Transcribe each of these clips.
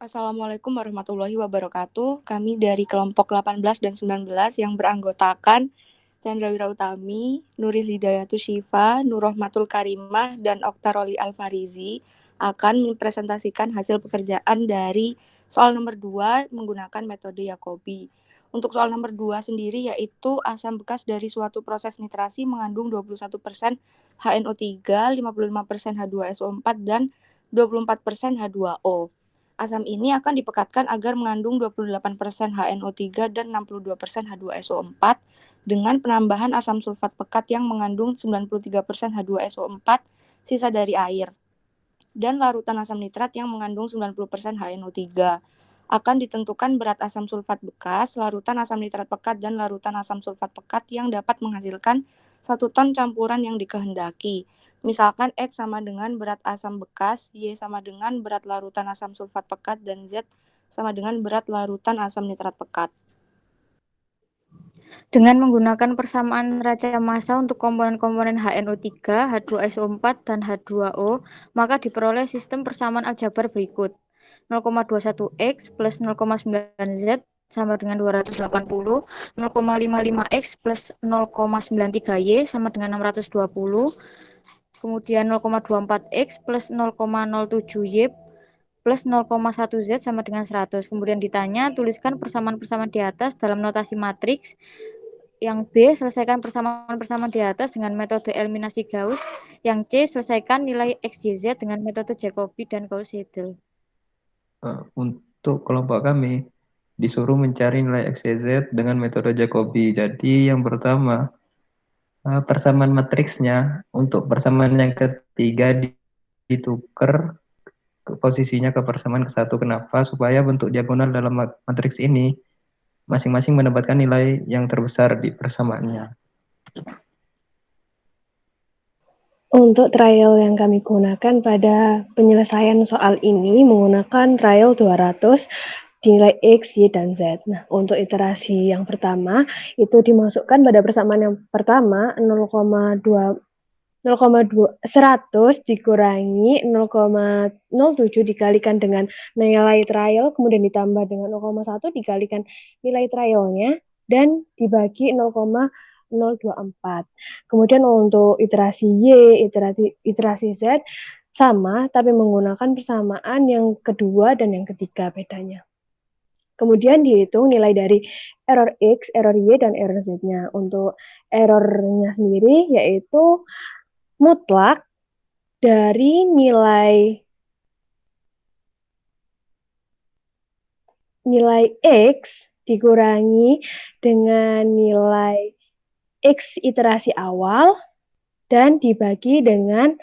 Assalamualaikum warahmatullahi wabarakatuh. Kami dari kelompok 18 dan 19 yang beranggotakan Chandra Wirautami, Nuril Hidayatus Syifa, Nurrohmatul Karimah, dan Oktaroli Alfarizi akan mempresentasikan hasil pekerjaan dari soal nomor 2 menggunakan metode Jacobi. Untuk soal nomor 2 sendiri yaitu asam bekas dari suatu proses nitrasi mengandung 21% HNO3, 55% H2SO4, dan 24% H2O. Asam ini akan dipekatkan agar mengandung 28% HNO3 dan 62% H2SO4 dengan penambahan asam sulfat pekat yang mengandung 93% H2SO4 sisa dari air dan larutan asam nitrat yang mengandung 90% HNO3. Akan ditentukan berat asam sulfat bekas, larutan asam nitrat pekat, dan larutan asam sulfat pekat yang dapat menghasilkan 1 ton campuran yang dikehendaki. Misalkan X sama dengan berat asam bekas, Y sama dengan berat larutan asam sulfat pekat, dan Z sama dengan berat larutan asam nitrat pekat. Dengan menggunakan persamaan neraca massa untuk komponen-komponen HNO3, H2SO4, dan H2O, maka diperoleh sistem persamaan aljabar berikut. 0,21X plus 0,9Z sama dengan 280, 0,55X plus 0,93Y sama dengan 620, kemudian 0,24X plus 0,07Y plus 0,1Z sama dengan 100. Kemudian ditanya, tuliskan persamaan-persamaan di atas dalam notasi matriks. Yang B, selesaikan persamaan-persamaan di atas dengan metode eliminasi Gauss. Yang C, selesaikan nilai XYZ dengan metode Jacobi dan Gauss-Seidel. Untuk kelompok kami disuruh mencari nilai XYZ dengan metode Jacobi. Jadi yang pertama, persamaan matriksnya untuk persamaan yang ketiga ditukar ke posisinya ke persamaan ke satu. Kenapa? Supaya bentuk diagonal dalam matriks ini masing-masing mendapatkan nilai yang terbesar di persamaannya. Untuk trial yang kami gunakan pada penyelesaian soal ini menggunakan trial 200 dinilai X, Y, dan Z. Nah, untuk iterasi yang pertama itu dimasukkan pada persamaan yang pertama 100 dikurangi 0,07 dikalikan dengan nilai trial, kemudian ditambah dengan 0,1 dikalikan nilai trialnya, dan dibagi 0,024. Kemudian untuk iterasi Y, iterasi Z sama, tapi menggunakan persamaan yang kedua dan yang ketiga bedanya. Kemudian dihitung nilai dari error X, error Y, dan error Z-nya. Untuk errornya sendiri yaitu mutlak dari nilai X dikurangi dengan nilai X iterasi awal dan dibagi dengan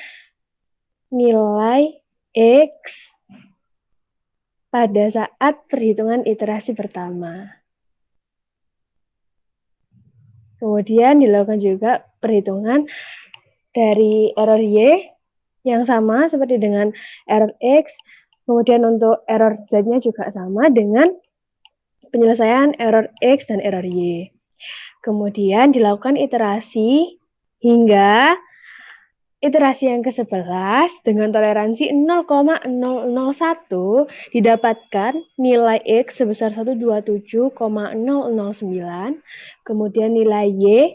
nilai X pada saat perhitungan iterasi pertama. Kemudian dilakukan juga perhitungan dari error Y yang sama seperti dengan error X. Kemudian untuk error Z-nya juga sama dengan penyelesaian error X dan error Y. Kemudian dilakukan iterasi hingga iterasi yang ke-11 dengan toleransi 0,001 didapatkan nilai X sebesar 127,009, kemudian nilai Y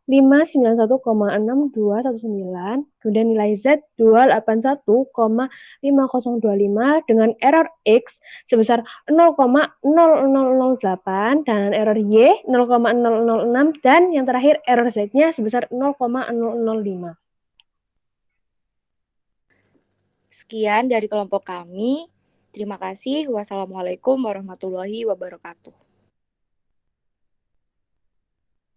591,6219, kemudian nilai Z 281,5025 dengan error X sebesar 0,0008 dan error Y 0,006 dan yang terakhir error Z-nya sebesar 0,005. Sekian dari kelompok kami. Terima kasih. Wassalamualaikum warahmatullahi wabarakatuh.